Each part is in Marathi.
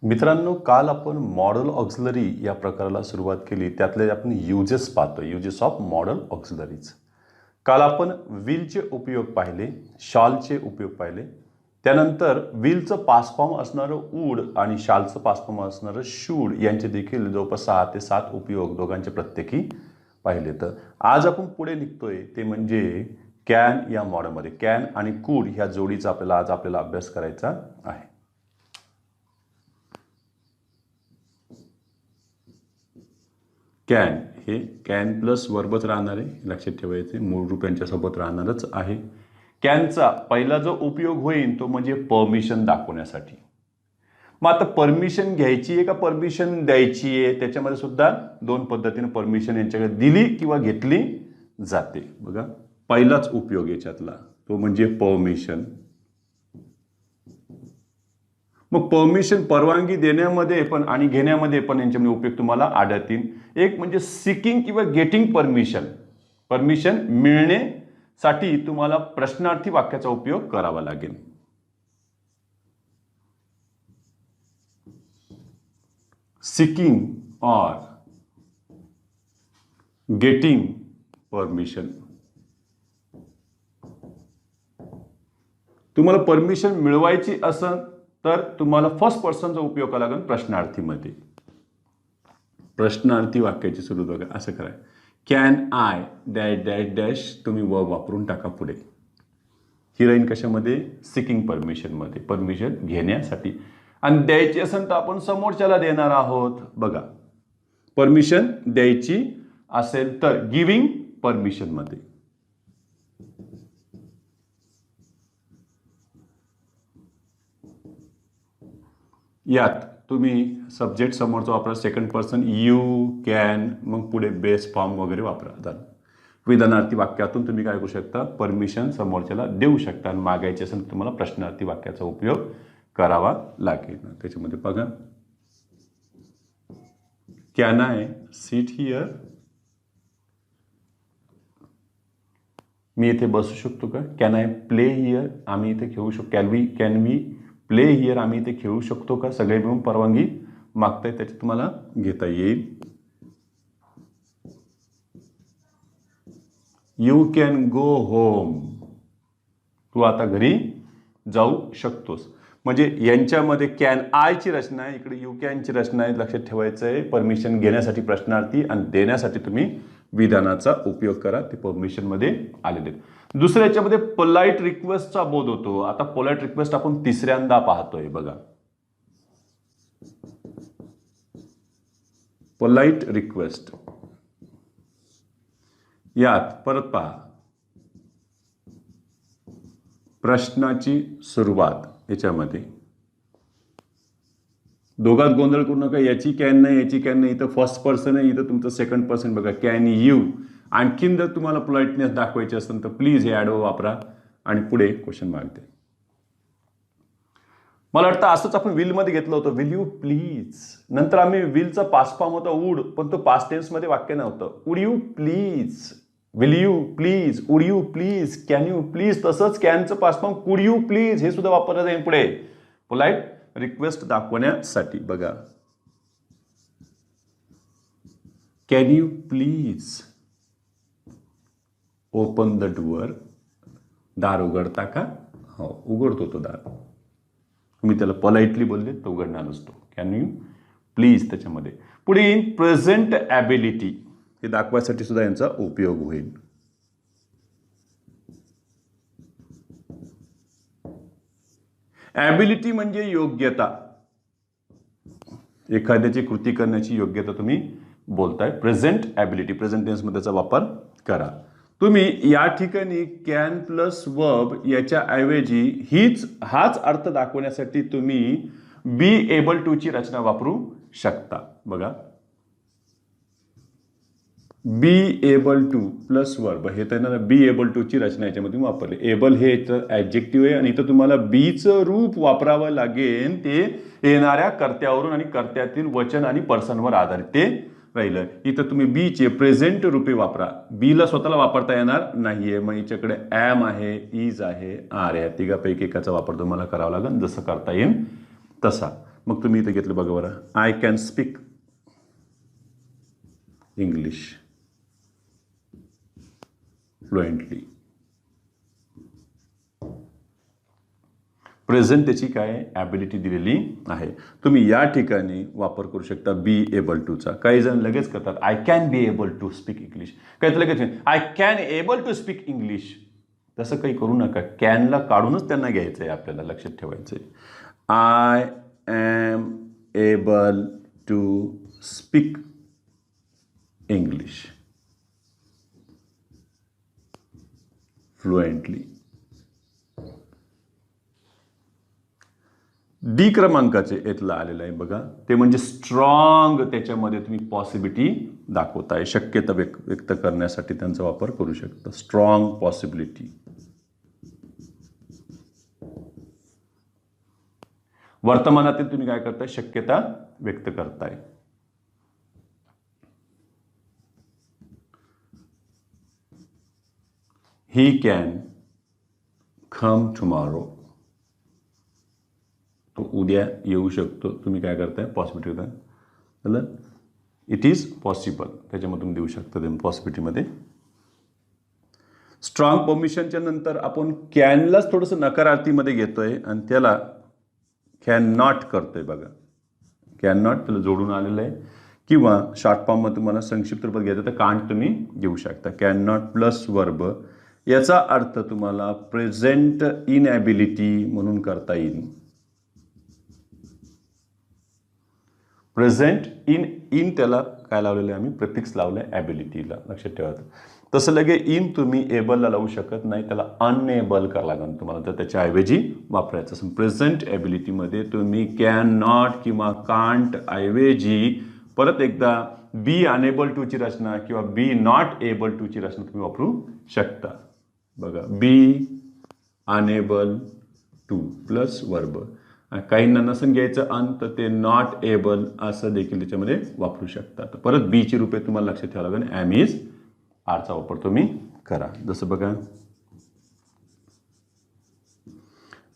मित्रांनो, काल आपण मॉडल ऑक्झिलरी या प्रकाराला सुरुवात केली. त्यातले आपण युजेस पाहतो, युजेस ऑफ मॉडल ऑक्झिलरीज. काल आपण विलचे उपयोग पाहिले, शॉलचे उपयोग पाहिले. त्यानंतर विलचं पास्ट फॉर्म असणारं वूड आणि शॉलचं पास्ट फॉर्म असणारं शूड यांचे देखील जवळपास 6 ते 7 उपयोग दोघांचे प्रत्येकी पाहिले. तर आज आपण पुढे निघतोय ते म्हणजे कॅन या मॉडलमध्ये कॅन आणि कूड ह्या जोडीचा आपल्याला अभ्यास करायचा आहे. कॅन हे कॅन प्लस वर्बच राहणार आहे, लक्षात ठेवायचे. मूळ रूप यांच्यासोबत राहणारच आहे. कॅनचा पहिला जो उपयोग होईल तो म्हणजे परमिशन दाखवण्यासाठी. मग आता परमिशन घ्यायची आहे का परमिशन द्यायची आहे, त्याच्यामध्ये सुद्धा दोन पद्धतीने परमिशन यांच्याकडे दिली किंवा घेतली जाते. बघा, पहिलाच उपयोग याच्यातला तो म्हणजे परमिशन. मग परमिशन परवानगी देण्यामध्ये पण आणि घेण्यामध्ये पण यांच्यामध्ये उपयोग तुम्हाला आढळतील. एक म्हणजे सिकिंग किंवा गेटिंग परमिशन. परमिशन मिळण्यासाठी तुम्हाला प्रश्नार्थी वाक्याचा उपयोग करावा लागेल. सिकिंग और गेटिंग परमिशन. तुम्हाला परमिशन मिळवायची असेल तर तुम्हाला फर्स्ट पर्सनचा उपयोग करावा लागेल प्रश्नार्थीमध्ये. प्रश्नार्थी वाक्याची सुरू बघा, असं करा. Can I dash dash dash, तुम्ही वर्ब वापरून टाका पुढे. ही राहील कशामध्ये? सिकिंग परमिशनमध्ये, परमिशन घेण्यासाठी. आणि द्यायची असेल तर आपण समोरच्याला देणार आहोत. बघा, परमिशन द्यायची असेल तर गिव्हिंग परमिशनमध्ये. यात तुम्ही सब्जेक्ट समोरचा वापरा, सेकंड पर्सन यू, कॅन, मग पुढे बेस फॉर्म वगैरे वापरा. विधानार्थी वाक्यातून तुम्ही काय करू शकता? परमिशन समोरच्याला देऊ शकता. आणि मागायचे असेल तुम्हाला प्रश्नार्थी वाक्याचा उपयोग करावा लागेल. त्याच्यामध्ये बघा, कॅन आय सीट हिअर, मी इथे बसू शकतो का? कॅन आय प्ले हिअर, आम्ही इथे खेळू शकतो. कॅन वी प्ले हिअर, आम्ही इथे खेळू शकतो का? सगळे मिळून परवानगी मागताय, त्याची तुम्हाला घेता येईल. यू कॅन गो होम, तू आता घरी जाऊ शकतोस. म्हणजे यांच्यामध्ये कॅन आयची रचना आहे, इकडे यू कॅनची रचना आहे. लक्षात ठेवायचं आहे, परमिशन घेण्यासाठी प्रश्नार्थी आणि देण्यासाठी तुम्ही विधानाचा उपयोग करा. ते परमिशनमध्ये आलेले आहेत. दुसऱ्या याच्यामध्ये पोलाइट रिक्वेस्टचा बोध होतो. आता पोलाइट रिक्वेस्ट आपण तिसऱ्यांदा पाहतोय. बघा, पोलाइट रिक्वेस्ट. यात परत पहा, प्रश्नाची सुरुवात याच्यामध्ये दोघात गोंधळ करू नका. याची कॅन नाही, याची कॅन नाही. इथं फर्स्ट पर्सन आहे, इथं तुमचं सेकंड पर्सन. बघा, कॅन यू. आणखीन जर तुम्हाला पोलाइटनेस दाखवायची असेल तर प्लीज हे ॲडवर्ब वापरा आणि पुढे क्वेश्चन मार्क द्या. मला वाटतं असंच आपण विलमध्ये घेतलं होतं, विल यू प्लीज. नंतर आम्ही विलचा पास्ट फॉर्म होता वूड, पण तो पास्ट टेन्समध्ये वाक्य नव्हतं. Would you please, will you please, would you please, can you please. तसंच कॅनचं पास्ट फॉर्म कुड यू प्लीज हे सुद्धा वापरलं जाईल पुढे पोलाइट रिक्वेस्ट दाखवण्यासाठी. बघा, can you please open the door, दार उघडता का? हो, उघडतो तो दार. मी त्याला पोलाइटली बोलले तो उघडणार नसतो. Can you please. त्याच्यामध्ये पुढे इन प्रेझेंट ॲबिलिटी, हे दाखवायसाठी सुद्धा यांचा उपयोग होईल. ॲबिलिटी म्हणजे योग्यता, एखाद्याची कृती करण्याची योग्यता तुम्ही बोलताय. प्रेझेंट ॲबिलिटी, प्रेझेंट टेन्समध्ये त्याचा वापर करा. तुम्ही या ठिकाणी कॅन प्लस वर्ब याच्या ऐवजी हाच अर्थ दाखवण्यासाठी तुम्ही बी एबल टू ची रचना वापरू शकता. बघा, बी एबल टू प्लस वर्ब, हे त्यांना बी एबल टू ची रचना याच्यामध्ये वापरली. एबल हे ॲडजेक्टिव्ह आहे आणि इथं तुम्हाला बीचं रूप वापरावं लागेल. ते येणाऱ्या कर्त्यावरून आणि कर्त्यातील वचन आणि पर्सनवर आधारित ते राहिलं. इथं तुम्ही बीचे प्रेझेंट रूपे वापरा. बीला स्वतःला वापरता येणार नाहीये. मग हिच्याकडे ॲम आहे, इज आहे, आर आहे. तिघापैकी एकाचा वापर तुम्हाला करावा लागेल, जसं करता येईल तसा. मग तुम्ही इथे घेतलं बघा बरं, I can speak English fluently. Present त्याची काय ॲबिलिटी दिलेली आहे. तुम्ही या ठिकाणी वापर करू शकता बी एबल टूचा. काही जण लगेच करतात I can be able to speak English, काही लगेच I can able to speak English. तसं काही करू नका. कॅनला काढूनच त्यांना घ्यायचं आहे, आपल्याला लक्षात ठेवायचं आहे. I am able to speak English fluently. D क्रमांकाचे इथलं आलेलं आहे बघा, ते म्हणजे स्ट्रॉंग. त्याच्यामध्ये तुम्ही पॉसिबिलिटी दाखवताय, शक्यता व्यक्त करण्यासाठी त्यांचा वापर करू शकता. Strong possibility. वर्तमानातील तुम्ही काय करताय, शक्यता व्यक्त करताय. He can come tomorrow. तो उद्या येऊ शकतो. तुम्ही काय करताय, पॉसिबिलिटी होता. झालं, इट इज पॉसिबल. त्याच्यामध्ये तुम्ही देऊ शकता त्या पॉसिबिलिटीमध्ये. स्ट्रॉंग परमिशनच्या नंतर आपण कॅनलाच थोडंसं नकारार्थीमध्ये घेतोय आणि त्याला कॅन नॉट करतोय बघा. कॅन नॉट त्याला जोडून आलेलं आहे, किंवा शॉर्ट फॉर्ममध्ये तुम्हाला संक्षिप्त रूपात घ्यायचं तर कांट तुम्ही घेऊ शकता. Can not plus verb. याचा अर्थ तुम्हाला प्रेझेंट इनएबिलिटी म्हणून करता येईल. प्रेझेंट इन त्याला काय लावलेलं आहे आम्ही, प्रिफिक्स लावलं आहे ॲबिलिटीला, लक्षात ठेवायचं. तसं लगे इन तुम्ही एबलला लावू शकत नाही, त्याला अनएबल करावं लागेल तुम्हाला जर त्याच्याऐवजी वापरायचं असेल. प्रेझेंट ॲबिलिटीमध्ये तुम्ही कॅन नॉट किंवा कांट ऐवजी परत एकदा बी अनेबल टूची रचना किंवा बी नॉट एबल टूची रचना तुम्ही वापरू शकता. बघा, बी अनेबल टू प्लस वर्ब. काहींना नसन घ्यायचं अंत, ते नॉट एबल असं देखील त्याच्यामध्ये वापरू शकतात. परत बीची रूपे तुम्हाला लक्षात ठेवावं लागेल. एम इज आरचा वापर तुम्ही करा. जसं बघा,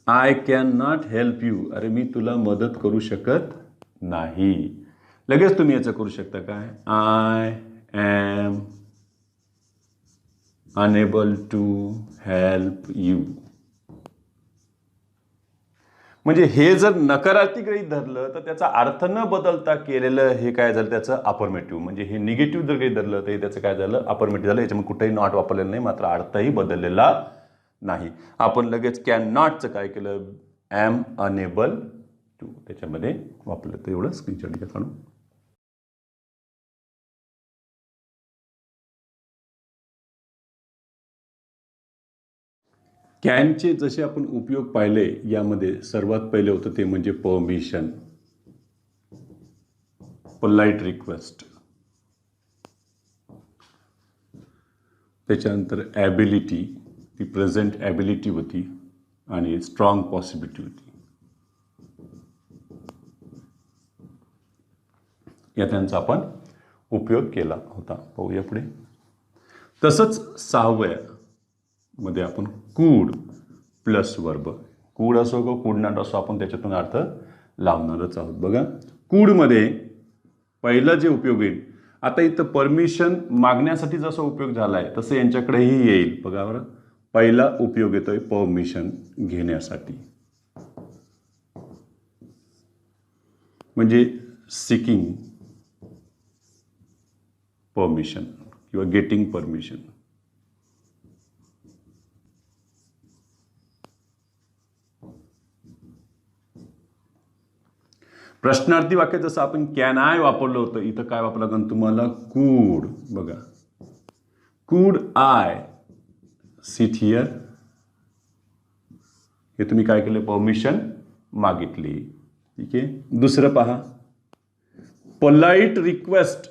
I can not help you. अरे मी तुला मदत करू शकत नाही. लगेच तुम्ही याचं करू शकता काय, I am unable to help you. म्हणजे हे जर नकारार्थी गृहीत धरलं तर त्याचा अर्थ न बदलता केलेलं हे काय झालं, त्याचं अफर्मेटिव्ह. म्हणजे हे निगेटिव्ह जर काही धरलं तर त्याचं काय झालं, अफर्मेटिव्ह झालं. याच्यामध्ये कुठेही नॉट वापरलेलं नाही, मात्र अर्थही बदललेला नाही. आपण लगेच कॅन नॉटचं काय केलं, एम अनेबल टू त्याच्यामध्ये वापरलं. तर एवढं स्क्रीनशॉट घ्या काढून. कॅनचे जसे आपण उपयोग पाहिले, यामध्ये सर्वात पहिले होतं ते म्हणजे परमिशन, पोलाइट रिक्वेस्ट. त्याच्यानंतर ॲबिलिटी, ती प्रेझेंट ॲबिलिटी होती, आणि स्ट्रॉंग पॉसिबिलिटी होती. या त्यांचा आपण उपयोग केला होता. पाहूया पुढे. तसंच 6व्या मध्ये आपण कूड प्लस वर्ब. कूड असो किंवा कूड नॉट असो, आपण त्याच्यातून अर्थ लावणारच आहोत. बघा, कूडमध्ये पहिला जे उपयोग येईल, आता इथं परमिशन मागण्यासाठी जसा उपयोग झाला आहे तसं यांच्याकडेही येईल. बघा बरं, पहिला उपयोग येतोय परमिशन घेण्यासाठी, म्हणजे सिकिंग परमिशन किंवा गेटिंग परमिशन. प्रश्नार्थी वाक्य जसं आपण कॅन आय वापरलं होतं, इथं काय वापरलं लागेल तुम्हाला, कूड. बघा, कूड आय सिट हिअर. हे तुम्ही काय केलं, परमिशन मागितली. ठीक आहे. दुसरं पहा, पोलाइट रिक्वेस्ट.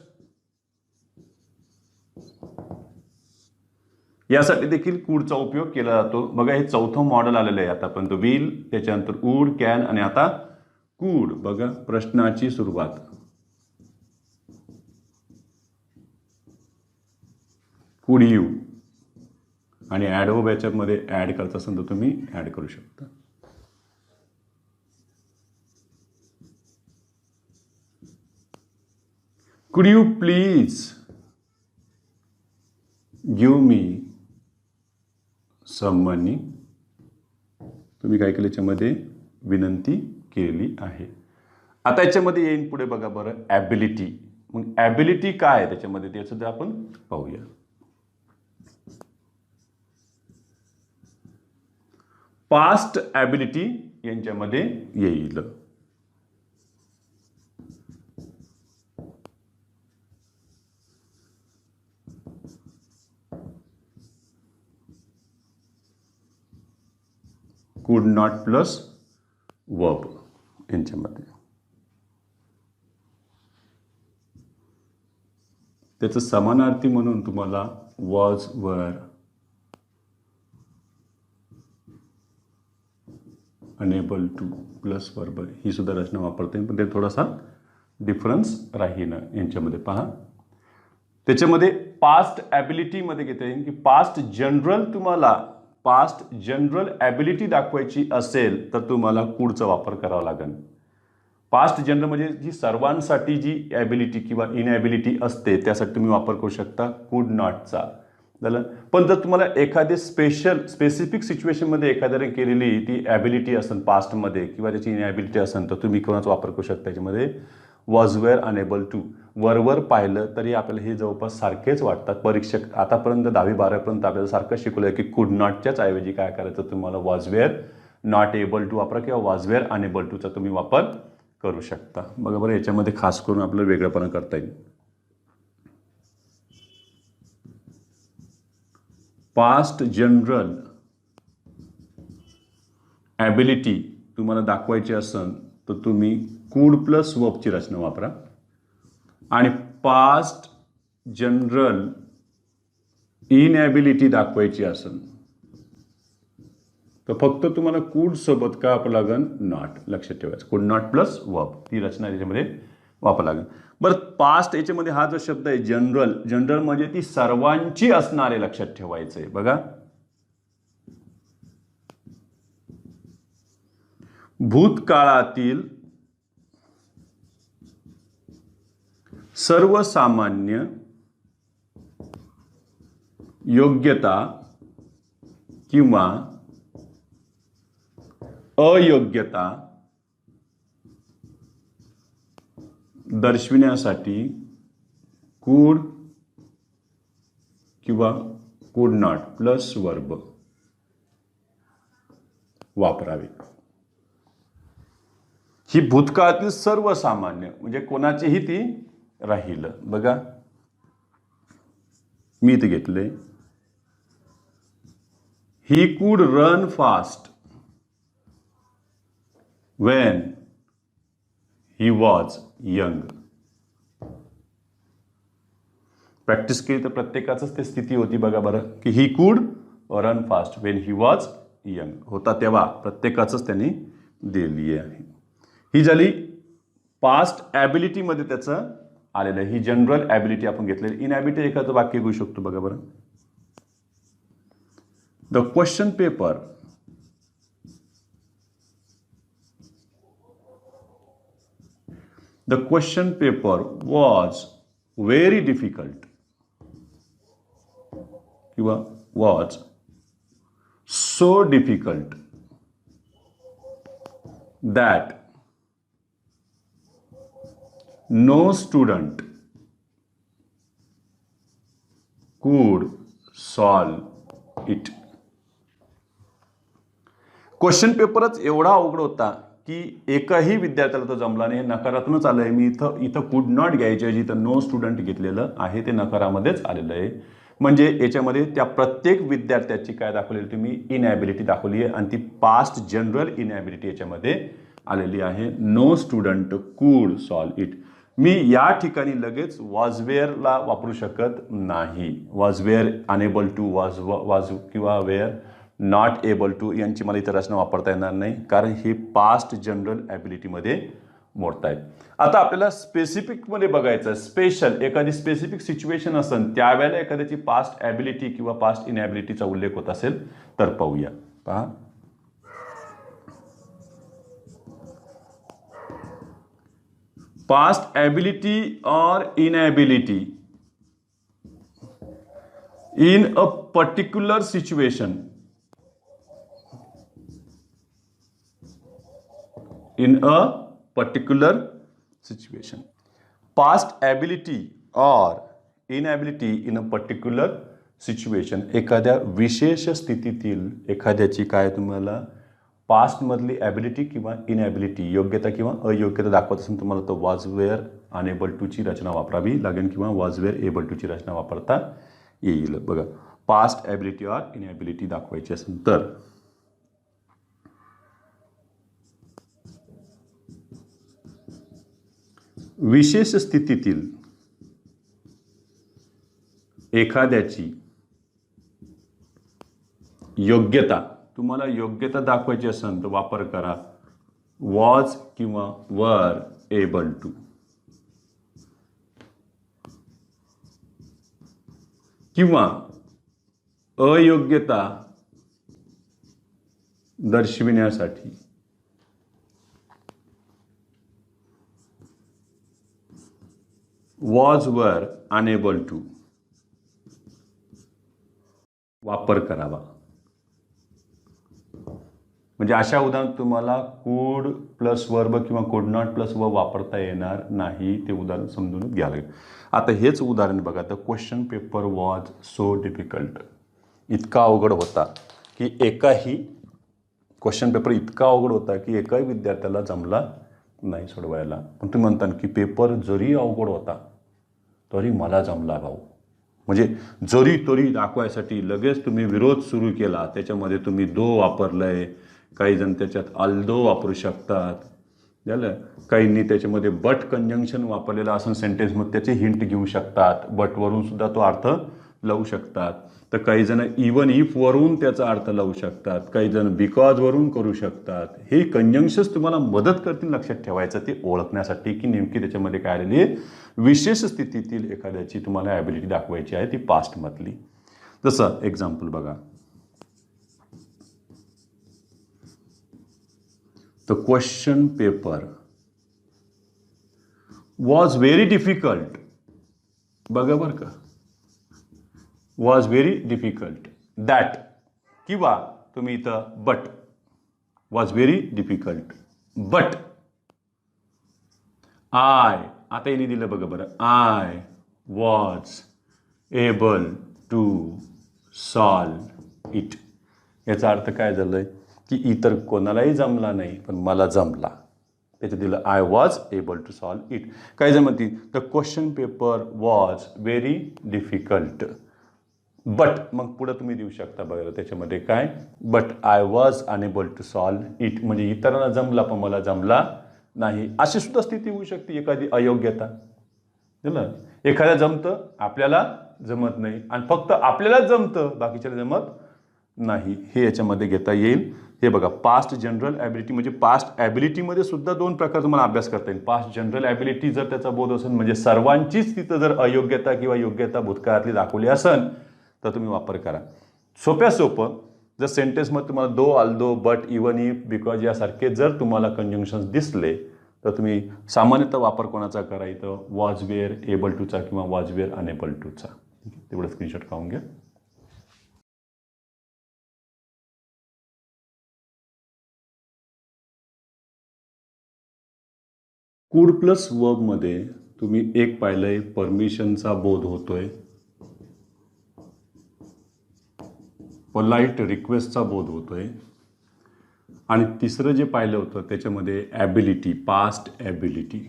यासाठी देखील कूडचा उपयोग केला जातो. बघा, हे चौथं मॉडेल आलेलं आहे आतापर्यंत. विल, त्याच्यानंतर वूड, कॅन, आणि आता कूड. बघा, प्रश्नाची सुरुवात. कुड यू, आणि ॲडवर्ब याच्यामध्ये ॲड करायचं असेल तर तुम्ही ॲड करू शकता. Could you please give me some money. तुम्ही काय केलं, याच्यामध्ये विनंती केली आहे. आता याच्यामध्ये येईन पुढे बघा बरं ॲबिलिटी. मग ॲबिलिटी काय आहे त्याच्यामध्ये ते सुद्धा आपण पाहूया. पास्ट ॲबिलिटी यांच्यामध्ये येईल. कुड नॉट प्लस वर्ब यांच्यामध्ये. त्याचं समानार्थी म्हणून तुम्हाला वॉज, वर, अनेबल टू प्लस वर्ब ही सुद्धा रचना वापरता येईल, पण ते थोडासा डिफरन्स राहीनं यांच्यामध्ये. पहा त्याच्यामध्ये पास्ट ॲबिलिटीमध्ये घेता येईल की पास्ट जनरल, तुम्हाला पास्ट जनरल ॲबिलिटी दाखवायची असेल तर तुम्हाला कुडचा वापर करावा लागेल. पास्ट जनरल म्हणजे जी सर्वांसाठी जी ॲबिलिटी किंवा इनॲबिलिटी असते त्यासाठी तुम्ही वापर करू शकता कुड नॉटचा. झालं. पण जर तुम्हाला एखादी स्पेसिफिक सिच्युएशनमध्ये एखाद्याने केलेली ती ॲबिलिटी असेल पास्टमध्ये किंवा त्याची इनॲबिलिटी असेल तर तुम्ही कोणाचा वापर करू शकता. त्याच्यामध्ये वॉज, वेअर, अनेबल टू. वरवर पाहिलं तरी आपल्याला हे जवळपास सारखेच वाटतात. परीक्षक आतापर्यंत 10वी-12वीपर्यंत आपल्याला सारखं शिकवलं आहे की कुड नॉटच्याच ऐवजी काय करायचं, तुम्हाला was, were, not able to वापरा किंवा वॉज, वेअर, अनेबल टूचा तुम्ही वापर करू शकता. बघा बरं याच्यामध्ये खास करून आपल्याला वेगळंपणा करता येईल. पास्ट जनरल ॲबिलिटी तुम्हाला दाखवायची असेल तर तुम्ही कुड प्लस वर्बची रचना वापरा. आणि पास्ट जनरल इनॲबिलिटी दाखवायची असेल तर फक्त तुम्हाला कुड सोबत काय वापरावं लागेल, नॉट. लक्षात ठेवायचं कुड नॉट प्लस वर्ब ती रचना याच्यामध्ये वापरावं लागेल. बरं पास्ट याच्यामध्ये हा जो शब्द आहे जनरल, जनरल म्हणजे ती सर्वांची असणारे, लक्षात ठेवायचं आहे. बघा भूतकाळातील सर्वसामान्य योग्यता किंवा अयोग्यता दर्शविण्यासाठी कुड किंवा कुड नॉट प्लस वर्ब वापरावे. ही भूतकाळातील सर्वसामान्य म्हणजे कोणाचीही ती राहील. बघा मी इथे घेतले, he could run fast when he was young. Practice केली तर प्रत्येकाचंच ते स्थिती होती. बघा बरं की he could run fast when he was young होता तेव्हा प्रत्येकाचंच त्यांनी दिली आहे. ही झाली पास्ट ॲबिलिटीमध्ये त्याचं आलेलं आहे. ही जनरल ॲबिलिटी आपण घेतलेली. इनॲबिलिटी एखादं वाक्य घेऊ शकतो. बघा बरं the question paper the question paper was very difficult किंवा was so difficult that no student could solve it. Question पेपरच एवढा अवघड होता की एकही विद्यार्थ्याला तो जमला नाही. नकारातूनच आलं आहे. मी इथं कुड नॉट घ्यायच्या जिथं नो स्टुडंट घेतलेलं आहे ते नकारामध्येच आलेलं आहे. म्हणजे याच्यामध्ये त्या प्रत्येक विद्यार्थ्याची काय दाखवलेली तुम्ही इनॲबिलिटी दाखवली आहे आणि ती पास्ट जनरल इनॲबिलिटी याच्यामध्ये आलेली आहे. No student could solve it. मी या ठिकाणी लगेच वॉज वेअरला वापरू शकत नाही. Was were, unable to, was किंवा वेअर, नॉट एबल टू यांची मला इतर रचना वापरता येणार नाही कारण हे पास्ट जनरल ॲबिलिटीमध्ये मोडत आहेत. आता आपल्याला स्पेसिफिकमध्ये बघायचं स्पेशल एखादी स्पेसिफिक सिच्युएशन असेल त्यावेळेला एखाद्याची पास्ट ॲबिलिटी किंवा पास्ट इनॲबिलिटीचा उल्लेख होत असेल तर पाहूया. पहा पास्ट ॲबिलिटी और इनॲबिलिटी in a particular situation, in a particular situation, past ability or inability in a particular situation, एखाद्या विशेष स्थितीतील एखाद्याची काय तुम्हाला पास्टमधली ॲबिलिटी किंवा इनॲबिलिटी, योग्यता किंवा अयोग्यता दाखवत असेल तुम्हाला तर वॉज वेअर अनेबल टूची रचना वापरावी लागेल किंवा वॉज वेअर एबल टूची रचना वापरता येईल. बघा, पास्ट ॲबिलिटी ऑर इनॲबिलिटी दाखवायची असेल तर विशेष स्थितीतील एखाद्याची योग्यता, तुम्हाला योग्यता दाखवायची असेल तर वापर करा वॉज किंवा वर एबल टू. किंवा अयोग्यता दर्शविण्यासाठी वॉज वर अनेबल टू वापर करावा. म्हणजे अशा उदाहरणात तुम्हाला कुड प्लस वर्ब किंवा कुड नॉट प्लस वर्ब वापरता येणार नाही. ते उदाहरण समजून घ्यावं लागेल. आता हेच उदाहरण बघा, तर question paper was so difficult, इतका अवघड होता की एकाही क्वेश्चन पेपर इतका अवघड होता की एकाही विद्यार्थ्याला जमला नाही सोडवायला. पण तुम्ही म्हणता की पेपर जरी अवघड होता तरी मला जमला भाऊ. म्हणजे जरी तरी दाखवायसाठी लगेच तुम्ही विरोध सुरू केला. त्याच्यामध्ये तुम्ही दो वापरलंय, काही जण त्याच्यात अल्दो वापरू शकतात, झालं. काहींनी त्याच्यामध्ये बट कंजंक्शन वापरलेलं असं सेंटेन्समध्ये त्याचे हिंट घेऊ शकतात, बटवरून सुद्धा तो अर्थ लावू शकतात. तर काही जण इवन इफ वरून त्याचा अर्थ लावू शकतात, काही जण बिकॉज वरून करू शकतात. हे कंजंक्शन्स तुम्हाला मदत करतील लक्षात ठेवायचं ते ओळखण्यासाठी की नेमकी त्याच्यामध्ये काय आलेली आहे. विशेष स्थितीतील एखाद्याची तुम्हाला ॲबिलिटी दाखवायची आहे ती पास्टमधली. जसं एक्झाम्पल बघा, the question paper was very difficult. बघा बरं का, वॉज व्हेरी डिफिकल्ट दॅट, किंवा तुम्ही इथं but, was very difficult but I, आता यांनी दिलं बघा बरं, I was able to solve it. याचा अर्थ काय झालं आहे की इतर कोणालाही जमला नाही पण मला जमला. त्याचं दिलं I was able to solve it. काही जण म्हणतील the question paper was very difficult but, मग पुढं तुम्ही देऊ शकता बघा त्याच्यामध्ये काय, but I was unable to solve it, म्हणजे इतरांना जमला पण मला जमला नाही. अशी सुद्धा स्थिती होऊ शकते, एखादी अयोग्यता. झालं, एखाद्या जमतं आपल्याला जमत नाही आणि फक्त आपल्यालाच जमतं बाकीच्याला जमत नाही. हे याच्यामध्ये घेता येईल. हे बघा, पास्ट जनरल ॲबिलिटी, म्हणजे पास्ट ॲबिलिटीमध्ये सुद्धा दोन प्रकार तुम्हाला अभ्यास करता येईल. पास्ट जनरल ॲबिलिटी जर त्याचा बोध असेल म्हणजे सर्वांचीच तिथं जर अयोग्यता किंवा योग्यता भूतकाळातली दाखवली असेल तर तुम्ही वापर करा. सोप्या सोपं जर सेंटेन्समध्ये तुम्हाला though, although, but, even if, because यासारखे जर तुम्हाला कंजंक्शन्स दिसले तर तुम्ही सामान्यतः वापर कोणाचा करा इथं, वॉज वेअर एबल टूचा किंवा वॉज वेअर अनेबल टूचा. तेवढं स्क्रीनशॉट काढून घ्या. कुड प्लस वर्बमध्ये तुम्ही एक पाहिलंय परमिशनचा बोध होतोय, पोलाईट रिक्वेस्टचा बोध होतोय, आणि तिसरं जे पाहिलं होतं त्याच्यामध्ये ॲबिलिटी, पास्ट ॲबिलिटी.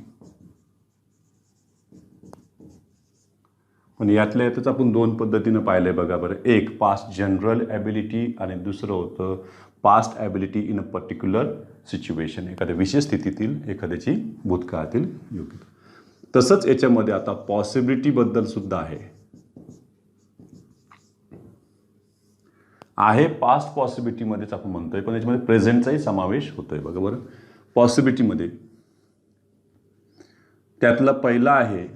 पण यातल्या यातच आपण दोन पद्धतीनं पाहिलंय बघा बरं. एक पास्ट जनरल ॲबिलिटी आणि दुसरं होतं past ability in a particular situation, एखाद्या विशेष स्थितीतील एखाद्याची भूतकाळातील योग्यता. तसंच याच्यामध्ये आता पॉसिबिलिटीबद्दल सुद्धा आहे पास्ट पॉसिबिलिटीमध्येच आपण म्हणतोय, पण याच्यामध्ये प्रेझेंटचाही समावेश होतोय बघा बरं. पॉसिबिलिटीमध्ये त्यातला पहिला आहे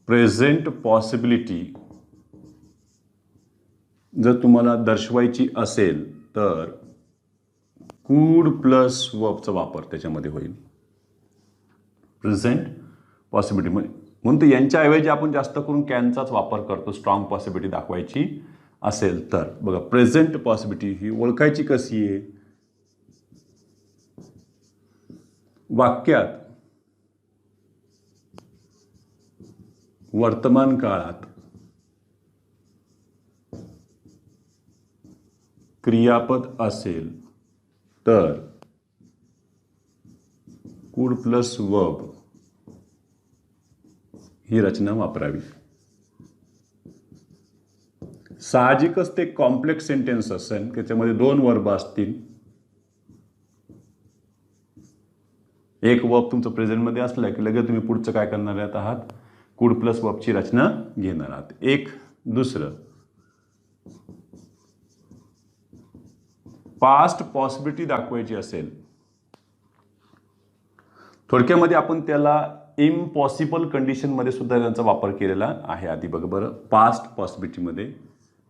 प्रेझेंट पॉसिबिलिटी. जर तुम्हाला दर्शवायची असेल तर कूड प्लस वर्बचा वापर त्याच्यामध्ये होईल. प्रेझेंट पॉसिबिलिटी म्हणून तर यांच्याऐवजी आपण जास्त करून कॅनचाच वापर करतो स्ट्रॉंग पॉसिबिलिटी दाखवायची असेल तर. बघा प्रेझेंट पॉसिबिलिटी ही ओळखायची कशी आहे. वाक्यात वर्तमान काळात क्रियापद असेल तर कूड प्लस वर्ब ही रचना वापरावी. साहजिकच ते कॉम्प्लेक्स सेंटेन्स असेल, त्याच्यामध्ये 2 वर्ब असतील. एक वर्ब तुमचं प्रेझेंटमध्ये असलं की लगेच तुम्ही पुढचं काय करणार आहात, कूड प्लस वर्बची रचना घेणार आहात. एक दुसरं पास्ट पॉसिबिलिटी दाखवायची असेल, थोडक्यामध्ये आपण त्याला इम्पॉसिबल कंडिशनमध्ये सुद्धा त्यांचा वापर केलेला आहे. आधी बघा बरं, पास्ट पॉसिबिलिटीमध्ये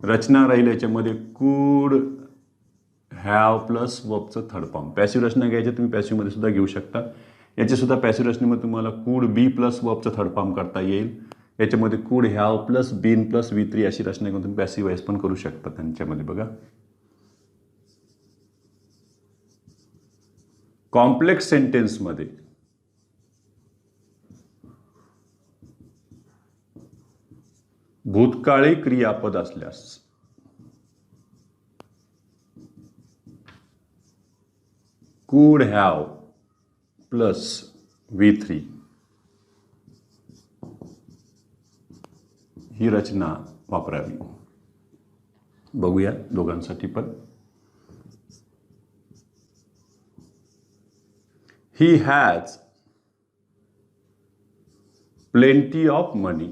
रचना राहील याच्यामध्ये कूड हॅव प्लस वर्बचं थर्ड फॉर्म. पॅसिव्ह रचना घ्यायची तुम्ही पॅसिव्हमध्ये सुद्धा घेऊ शकता. याची सुद्धा पॅसिव्ह रचनेमध्ये तुम्हाला कूड बी प्लस वर्बचं थर्ड फॉर्म करता येईल. याच्यामध्ये could have plus been plus V3 अशी रचना घेऊन तुम्ही पॅसिव्ह वाईज पण करू शकता. त्यांच्यामध्ये बघा कॉम्प्लेक्स सेंटेन्समध्ये भूतकाळी क्रियापद असल्यास could have प्लस V3 ही रचना वापरावी. बघूया दोघांसाठी पण. He has plenty of money.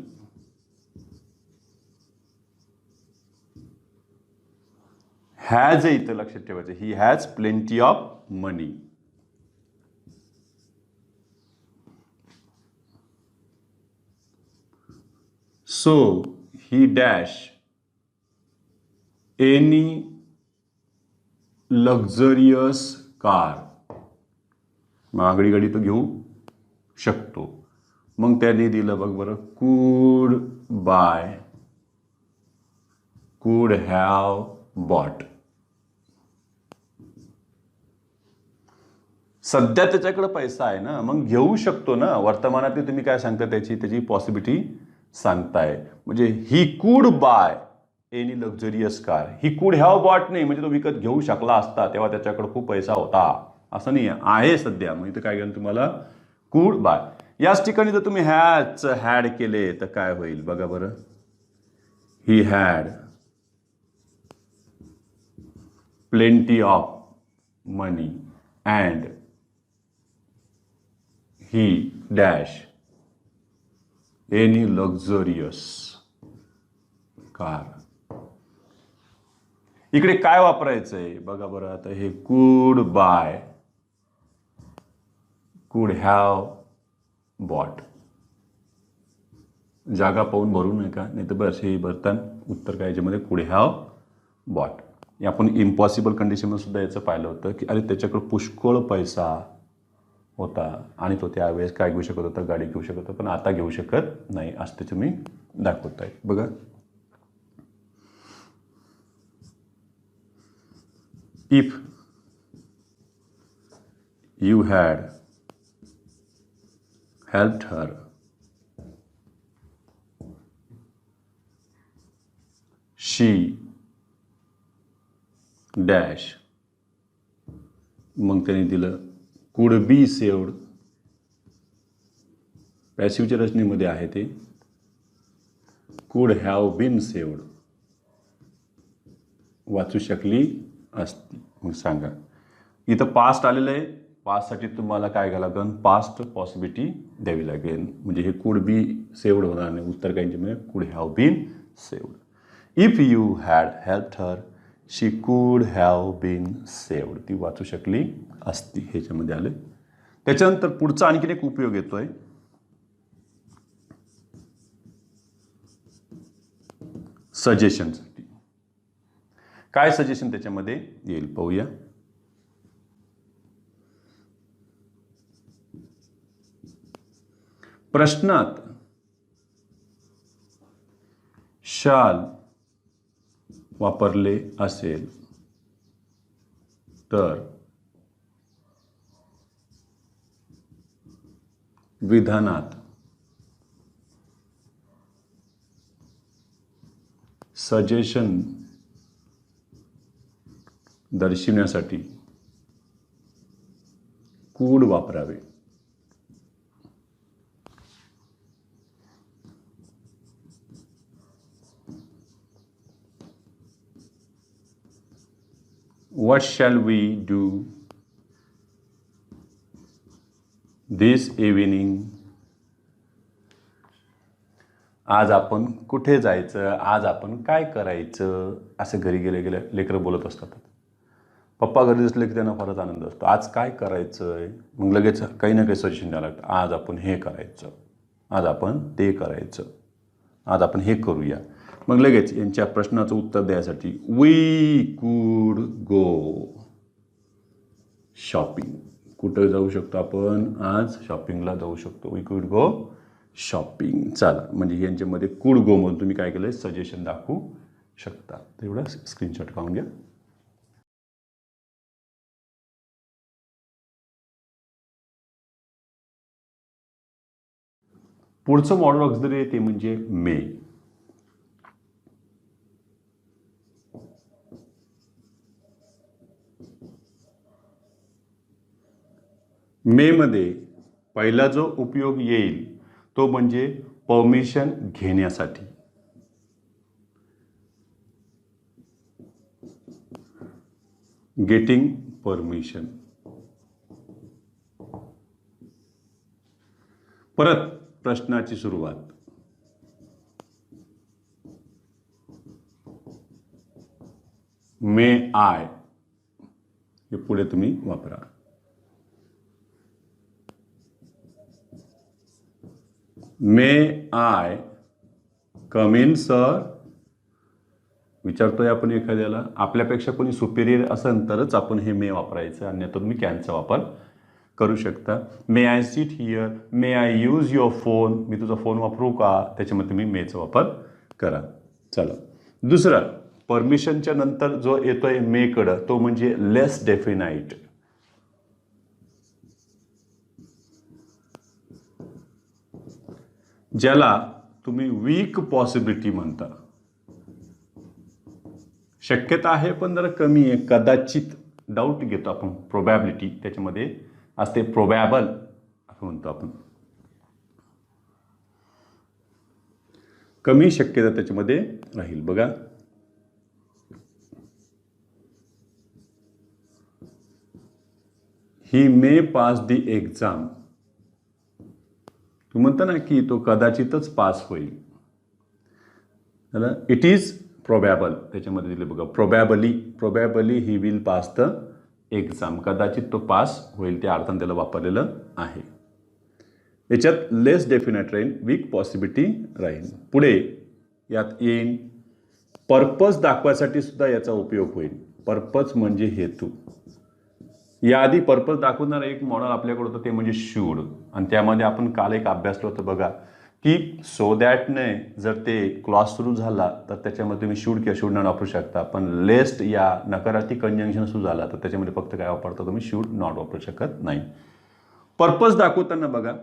Has आहे इथं लक्षात ठेवायचं. He has plenty of money. So he dash any luxurious car. महागडी गाडी तो घेऊ शकतो. मग त्याने दिलं बघ बरं, कूड बाय, कूड हॅव बॉट. सध्या त्याच्याकडे पैसा आहे ना, मग घेऊ शकतो ना. वर्तमानातली तुम्ही काय सांगता त्याची पॉसिबिलिटी सांगताय. म्हणजे he could buy any luxurious car. He could have bought नाही म्हणजे तो विकत घेऊ शकला असता, तेव्हा त्याच्याकडे खूप पैसा होता असं नाही आहे सध्या. मग इथं काय केलं तुम्हाला, कूड बाय. याच ठिकाणी जर तुम्ही हॅड केले तर काय होईल बघा बरं. He had plenty of money and he dash any luxurious car. इकडे काय वापरायचंय बघा बरं. आता हे कूड बाय, कूड हॅव बॉट. जागा पाहून भरू नये का, नाही तर बस हे भरताना उत्तर काय याच्यामध्ये कूड हॅव बॉट. आपण इम्पॉसिबल कंडिशनमध्ये सुद्धा याचं पाहिलं होतं की अरे त्याच्याकडे पुष्कळ पैसा होता आणि तो त्यावेळेस काय घेऊ शकत होता, गाडी घेऊ शकत होता, पण आता घेऊ शकत नाही असं ते तुम्ही दाखवताय. बघा if you had helped her she dash. मग त्याने दिलं कुड बी सेव्ड. पॅसिव्हच्या रचनेमध्ये आहे ते कुड हॅव बीन सेव्ड. वाचू शकली असती. मग सांगा इथं पास्ट आलेलं आहे. पास्टसाठी तुम्हाला काय घ्यावं लागेल, पास्ट पॉसिबिलिटी द्यावी लागेल. म्हणजे हे कुड बी सेव्ड होणार नाही. उत्तर काय म्हणजे could have been saved. If you had helped her she could have been saved. ती वाचू शकली असती ह्याच्यामध्ये आले. त्याच्यानंतर पुढचा आणखीन एक उपयोग येतोय, सजेशनसाठी. काय सजेशन त्याच्यामध्ये येईल पाहूया. प्रश्नात शाल वापरले असेल तर विधानात सजेशन दर्शविण्यासाठी कूड वापरावे. What shall we do this evening? आज आपण कुठे जायचं, आज आपण काय करायचं, असं घरी गेले गेले लेकरं बोलत असतात. पप्पा घरी असले की त्यांना फारच आनंद असतो. आज काय करायचंय, मग लगेच काही ना काही सजेशन द्यावं लागतं. आज आपण हे करायचं, आज आपण ते करायचं, आज आपण हे करूया. मग लगेच यांच्या प्रश्नाचं उत्तर द्यायसाठी वी कुड गो शॉपिंग. कुठं जाऊ शकतो आपण, आज शॉपिंगला जाऊ शकतो. We could go shopping. चला, म्हणजे यांच्यामध्ये कुड गो म्हणून तुम्ही काय केलं, सजेशन दाखवू शकता. तेवढा स्क्रीनशॉट काढून घ्या. पुढचं मॉडल ऑक्झिलरी आहे ते म्हणजे मे. मे मध्ये पहिला जो उपयोग येईल तो म्हणजे परमिशन घेण्यासाठी. Getting permission. परत प्रश्नाची सुरुवात. मे आय हे पुढे तुम्ही वापरा. मे आय कम इन सर. विचारतोय आपण एखाद्याला. आपल्यापेक्षा कोणी सुपेरियर असेल तरच आपण हे मे वापरायचं, अन्यथा तुम्ही कॅनचा वापर करू शकता. May I sit here, may I use your phone. मी तुझा फोन वापरू का, त्याच्यामध्ये तुम्ही मेचा वापर करा. चला, दुसरं परमिशनच्या नंतर जो येतोय मेकडं तो म्हणजे लेस डेफिनाइट. ज्याला तुम्ही वीक पॉसिबिलिटी म्हणता. शक्यता आहे पण जरा कमी आहे, कदाचित, डाऊट घेतो आपण. प्रोबॅबिलिटी त्याच्यामध्ये असते, प्रोबॅबल असं म्हणतो आपण. कमी शक्यता त्याच्यामध्ये राहील. बघा, ही मे पास दी एक्झाम. तू म्हणता ना की तो कदाचितच पास होईल. इट इज प्रोबॅबल त्याच्यामध्ये दिले बघा. Probably he will pass the exam. कदाचित तो पास होईल, त्या अर्थाने त्याला वापरलेलं आहे. याच्यात लेस डेफिनेट राहील, वीक पॉसिबिलिटी राहील. पुढे यात येईन पर्पज दाखवायसाठी सुद्धा याचा उपयोग होईल. पर्पज म्हणजे हेतू. याआधी पर्पज दाखवणारं एक मॉडेल आपल्याकडे होतं ते म्हणजे शूड. आणि त्यामध्ये आपण काल एक अभ्यासलं होतं बघा की सो दॅटने जर ते क्लॉज सुरू झाला तर त्याच्यामध्ये तुम्ही शूड किंवा शूड नॉट वापरू शकता. पण लेस्ट या नकारार्थी कंजंक्शन सुरू झाला तर त्याच्यामध्ये फक्त काय वापरता तुम्ही, शूड नॉट वापरू शकत नाही. पर्पज दाखवताना बघा,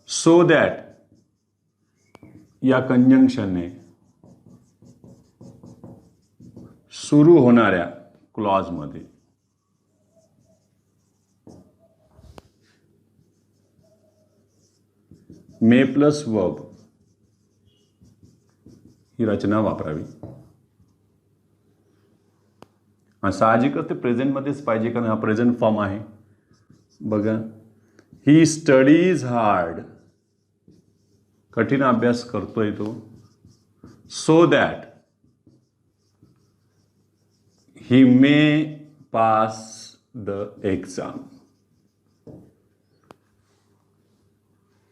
सो दॅट या कंजंक्शनने सुरू होणाऱ्या क्लॉजमध्ये मे प्लस वर्ब ही रचना वापरावी. साहजिकच ते प्रेझेंटमध्येच पाहिजे कारण हा प्रेझेंट फॉर्म आहे. बघा, ही स्टडीज हार्ड. कठीण अभ्यास करतोय तो. So that he may pass the exam.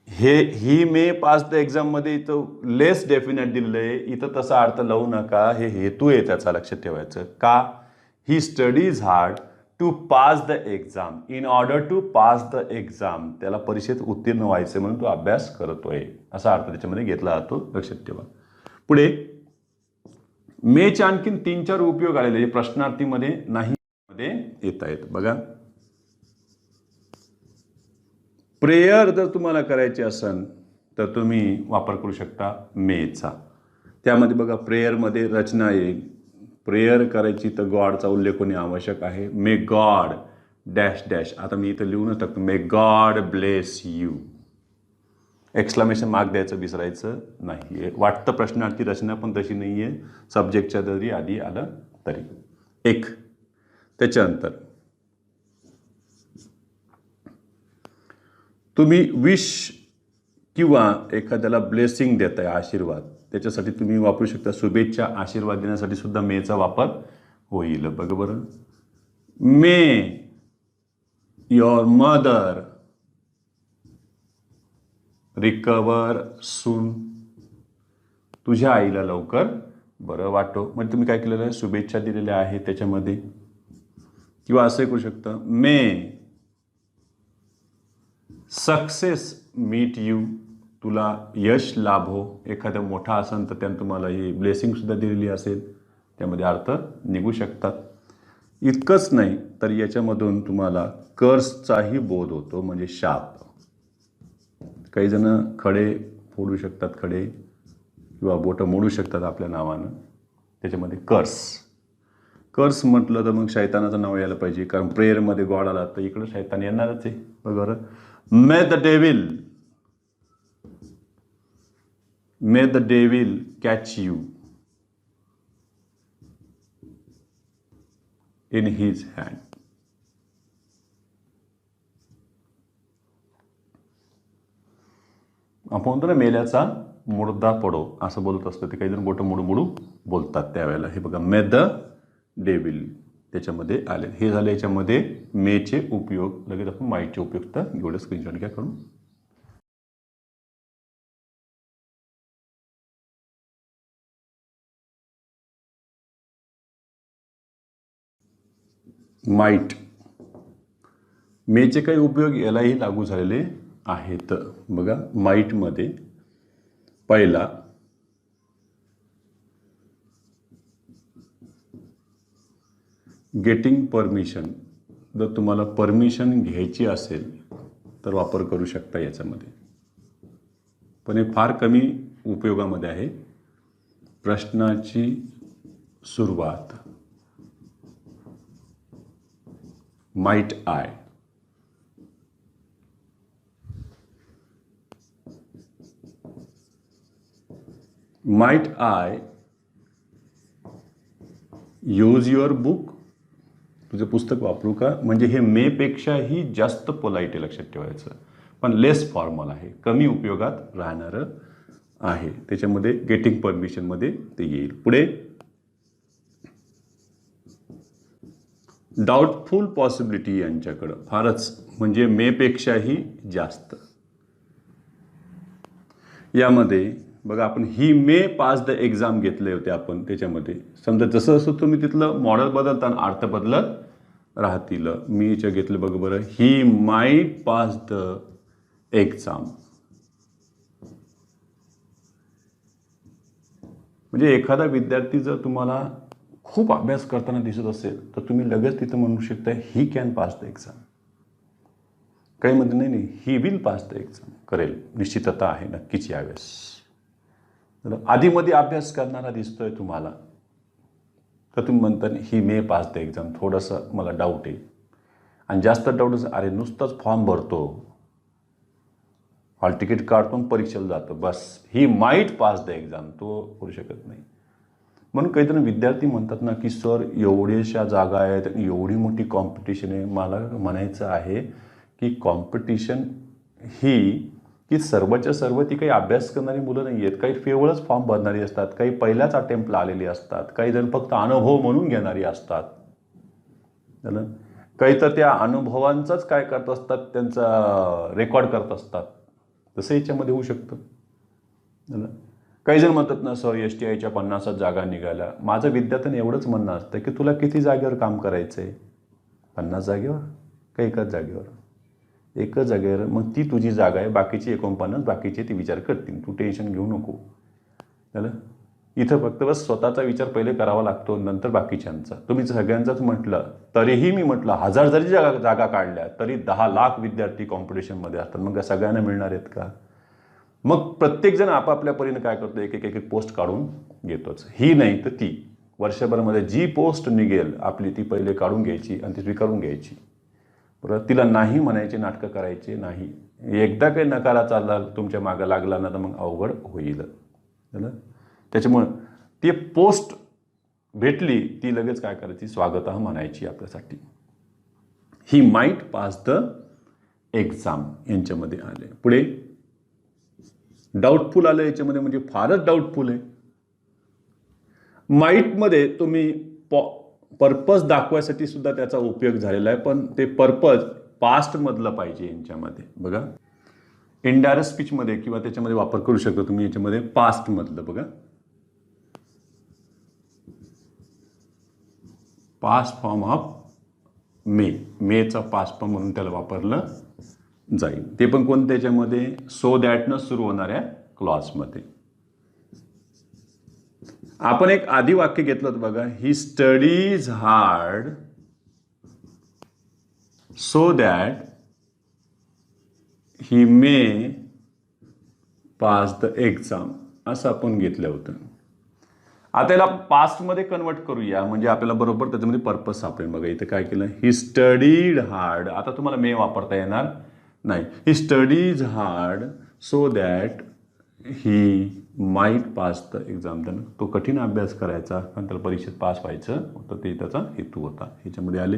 He may pass the exam मध्ये इथं लेस डेफिनेट दिलेलं आहे. इथं तसा अर्थ लावू नका. हे हेतू आहे त्याचा, लक्षात ठेवायचं. का, he studies hard to pass the exam, in order to pass the exam, त्याला परीक्षेत उत्तीर्ण व्हायचं म्हणून तो अभ्यास करतोय, असा अर्थ त्याच्यामध्ये घेतला जातो, लक्षात ठेवा. पुढे मेचे आणखीन 3-4 उपयोग आलेले प्रश्नार्थीमध्ये नाही मध्ये येत आहेत. बघा, प्रेयर जर तुम्हाला करायची असेल तर तुम्ही वापर करू शकता मेचा. त्यामध्ये बघा प्रेयरमध्ये रचना येईल. प्रेयर करायची तर गॉडचा उल्लेख होणे आवश्यक आहे. मे गॉड डॅश डॅश, आता मी इथं लिहूनच टाकतो, may God bless you. Exclamation mark द्यायचं विसरायचं नाही. वाटतं प्रश्नार्थी रचना पण तशी नाही आहे, सब्जेक्टच्या जरी आधी आलं तरी. एक त्याच्यानंतर तुम्ही विश किंवा एखाद्याला ब्लेसिंग देताय, आशीर्वाद, त्याच्यासाठी तुम्ही वापरू शकता शुभेच्छा, आशीर्वाद देण्यासाठी सुद्धा मेचा वापर होईल. बघा बरं, मे युअर मदर रिकवर सून, तुझ्या आईला लवकर बरं वाटो. म्हणजे तुम्ही काय केलेलं आहे, शुभेच्छा दिलेल्या आहेत त्याच्यामध्ये. किंवा असंही करू शकता, मे सक्सेस मीट यू, तुला यश लाभो. एखादा मोठा असेल तर त्यानं तुम्हाला ही ब्लेसिंगसुद्धा दिलेली असेल, त्यामध्ये अर्थ निघू शकतात. इतकंच नाही तर याच्यामधून तुम्हाला कर्सचाही बोध होतो, म्हणजे शाप. काही जण खडे फोडू शकतात, खडे किंवा बोटं मोडू शकतात आपल्या नावानं, त्याच्यामध्ये कर्स म्हटलं तर मग शैतानाचं नाव यायला पाहिजे, कारण प्रेयरमध्ये गॉड आला तर इकडं शैतान येणारच आहे. बरोबर, मे the devil catch you in his hand. आपण म्हणतो ना मेल्याचा मुर्दा पडो, असं बोलत असतं, ते काही जण बोटं मोडू बोलतात त्यावेळेला. हे बघा, मे द डेविल त्याच्यामध्ये आले. हे झाले याच्यामध्ये मेचे उपयोग. लगेच आपण माईटचे उपयोग तर एवढं स्क्रीनशॉट घ्या करून. माईट, मेचे काही उपयोग यालाही लागू झालेले आहेत. बघा, माईटमध्ये पहिला गेटिंग परमिशन, जर तुम्हाला परमिशन घ्यायची असेल तर वापर करू शकता याच्यामध्ये, पण हे फार कमी उपयोगामध्ये आहे. प्रश्नाची सुरुवात, might I. Might I use your book, तुझं पुस्तक वापरू का, म्हणजे हे मेपेक्षाही जास्त पोलाईट आहे, लक्षात ठेवायचं, पण लेस फॉर्मल आहे, कमी उपयोगात राहणारं आहे. त्याच्यामध्ये गेटिंग परमिशनमध्ये ते येईल. पुढे डाऊटफुल पॉसिबिलिटी यांच्याकडं फारच, म्हणजे मेपेक्षाही जास्त. यामध्ये बघा, आपण ही मे पास द एक्झाम घेतले होते आपण. त्याच्यामध्ये समजा जसं जसं तुम्ही तिथलं मॉडेल बदलताना अर्थ बदलत राहतील. मी जे घेतलं बघा बरं, ही माईट पास द एक्झाम, म्हणजे एखादा विद्यार्थी जर तुम्हाला खूप अभ्यास करताना दिसत असेल तर तुम्ही लगेच तिथं म्हणू शकता he can pass the exam. काही म्हणते नाही, he will pass the exam, करेल, निश्चितता आहे, नक्कीच यावेळेस. आधीमध्ये अभ्यास करणारा दिसतोय तुम्हाला तर तुम्ही म्हणता ही मे पास द एक्झाम, थोडंसं मला डाऊट आहे. आणि जास्त डाऊट, अरे नुसतंच फॉर्म भरतो, हॉल तिकीट काढतो, परीक्षेला जातो, बस ही माईट पास द एक्झाम, तो करू शकत नाही. म्हणून काहीतरी विद्यार्थी म्हणतात ना की सर एवढ्याशा जागा आहेत, एवढी मोठी कॉम्पिटिशन आहे. मला म्हणायचं आहे की कॉम्पिटिशन ही की सर्वच्या सर्व ती काही अभ्यास करणारी मुलं नाही आहेत. काही फेवळच फॉर्म भरणारी असतात, काही पहिल्याच अटेम्प्टला आलेली असतात, काही जण फक्त अनुभव म्हणून घेणारी असतात, काही तर त्या अनुभवांचाच काय करत असतात, त्यांचा रेकॉर्ड करत असतात. तसं याच्यामध्ये होऊ शकतं. काही जण म्हणतात ना सर STIच्या 50 जागा निघाल्या. माझं विद्यार्थ्यांना एवढंच म्हणणं असतं की तुला किती जागेवर काम करायचं आहे, 50 जागेवर का एकाच जागेवर? एकच जागेवर. मग ती तुझी जागा आहे, बाकीची 49 बाकीचे ते विचार करतील, तू टेन्शन घेऊ नको. झालं. इथं फक्त बस स्वतःचा विचार पहिले करावा लागतो, नंतर बाकीच्यांचा. तुम्ही सगळ्यांचाच म्हटलं तरीही मी म्हटलं 1000 जरी जागा काढल्या तरी 10 लाख विद्यार्थी कॉम्पिटिशनमध्ये असतात. मग सगळ्यांना मिळणार आहेत का? मग प्रत्येकजण आपापल्या परीने काय करतो, एक एक पोस्ट काढून घेतोच. ही नाही तर ती वर्षभरामध्ये जी पोस्ट निघेल आपली ती पहिले काढून घ्यायची आणि ती स्वीकारून घ्यायची. बरोबर. तिला नाही म्हणायचे नाटकं करायचे नाही. एकदा काही नकारा चालला तुमच्या मागं लागला ना तर मग अवघड होईल. त्याच्यामुळं ती पोस्ट भेटली ती लगेच काय करायची, स्वागत म्हणायची आपल्यासाठी. ही माईट पास द एक्झाम यांच्यामध्ये आले. पुढे डाऊटफुल आलं याच्यामध्ये, म्हणजे फारच डाऊटफुल आहे. माईटमध्ये तुम्ही पर्पज दाखवायसाठी सुद्धा त्याचा उपयोग झालेला आहे, पण ते पर्पज पास्टमधलं पाहिजे यांच्यामध्ये. बघा इनडायरेक्ट स्पीचमध्ये किंवा त्याच्यामध्ये वापर करू शकता तुम्ही याच्यामध्ये पास्टमधलं. बघा पास्ट फॉर्म ऑफ मेचा पास्ट फॉर्म म्हणून त्याला वापरलं जाईल. ते पण कोणत्या याच्यामध्ये, सो दॅटनं सुरू होणाऱ्या क्लॉजमध्ये. आपण एक आधी वाक्य घेतलं होतं बघा, ही studies hard so that he may pass the exam, असं आपण घेतलं होतं. आता याला पास्टमध्ये कन्वर्ट करूया म्हणजे आपल्याला बरोबर त्याच्यामध्ये पर्पज सापडेल. बघा इथं काय केलं, ही स्टडीड हार्ड. आता तुम्हाला मे वापरता येणार नाही. He studies hard so that he might pass the exam. त्यानं तो कठीण अभ्यास करायचा आणि त्याला परीक्षेत पास व्हायचं होतं, ते त्याचा हेतू होता. ह्याच्यामध्ये आले.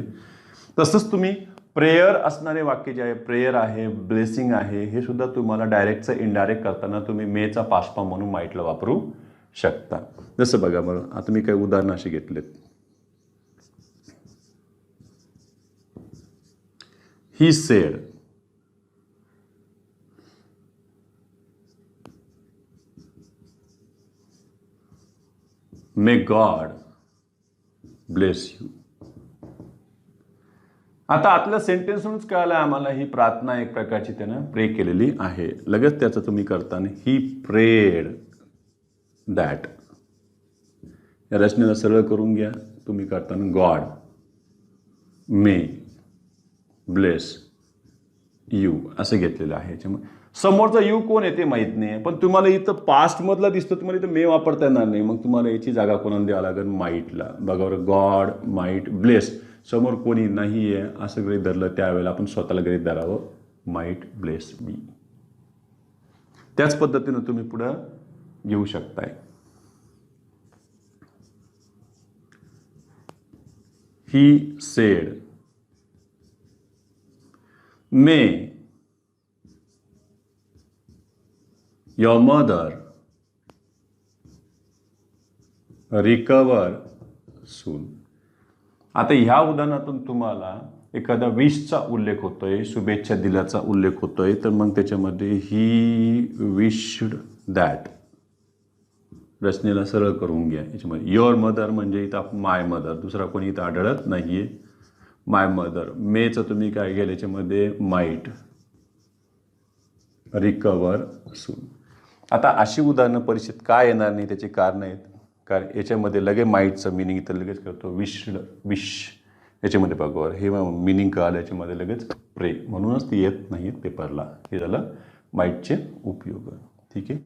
तसंच तुम्ही प्रेयर असणारे वाक्य जे आहे, प्रेयर आहे, ब्लेसिंग आहे, हे सुद्धा तुम्हाला डायरेक्टचं इनडायरेक्ट करताना तुम्ही मेचा पास्ट फॉर्म म्हणून माईटला वापरू शकता. जसं बघा बरं, आता मी काही उदाहरणं अशी घेतलेत. He said may God bless you. आता आतल्या सेंटेन्सवरूनच कळालं आम्हाला ही प्रार्थना एक प्रकारची त्यानं प्रे केलेली आहे. लगेच त्याचं तुम्ही करताना ही प्रेड दॅट, या रचनेला सरळ करून घ्या तुम्ही करताना, गॉड मे ब्लेस यू असं घेतलेलं आहे. याच्यामुळे समोरचा यू कोण आहे ते माहीत नाही, पण तुम्हाला इथं पास्टमधला दिसतं, तुम्हाला इथं मे वापरता येणार नाही. मग तुम्हाला याची जागा कोणाला द्यावं लागेल, माईटला. बघा बरं, गॉड माईट ब्लेस, समोर कोणी नाही आहे असं गृहीत धरलं त्यावेळेला आपण स्वतःला गृहीत धरावं, माईट ब्लेस मी. त्याच पद्धतीनं तुम्ही पुढं घेऊ शकताय. He said may your mother recover soon. आता ह्या उदाहरणातून तुम्हाला एखादा विशचा उल्लेख होतोय, शुभेच्छा दिल्याचा उल्लेख होतोय, तर मग त्याच्यामध्ये ही विश्ड दॅट रचनेला सरळ करून घ्या. याच्यामध्ये युअर मदर म्हणजे इथं माय मदर, दुसरा कोणी इथं आढळत नाहीये. माय मदर. मेचं तुम्ही काय घ्याल याच्यामध्ये, माईट रिकवर सून. आता अशी उदाहरणं परीक्षेत काय येणार नाही त्याची कारणं आहेत, कारण याच्यामध्ये लगेच माईटचं मिनिंग इथं लगेच करतो, विश याच्यामध्ये बघा हे मिनिंग कळालं याच्यामध्ये लगेच प्रे, म्हणूनच ती येत नाही पेपरला. हे झालं माईटचे उपयोग. ठीक आहे.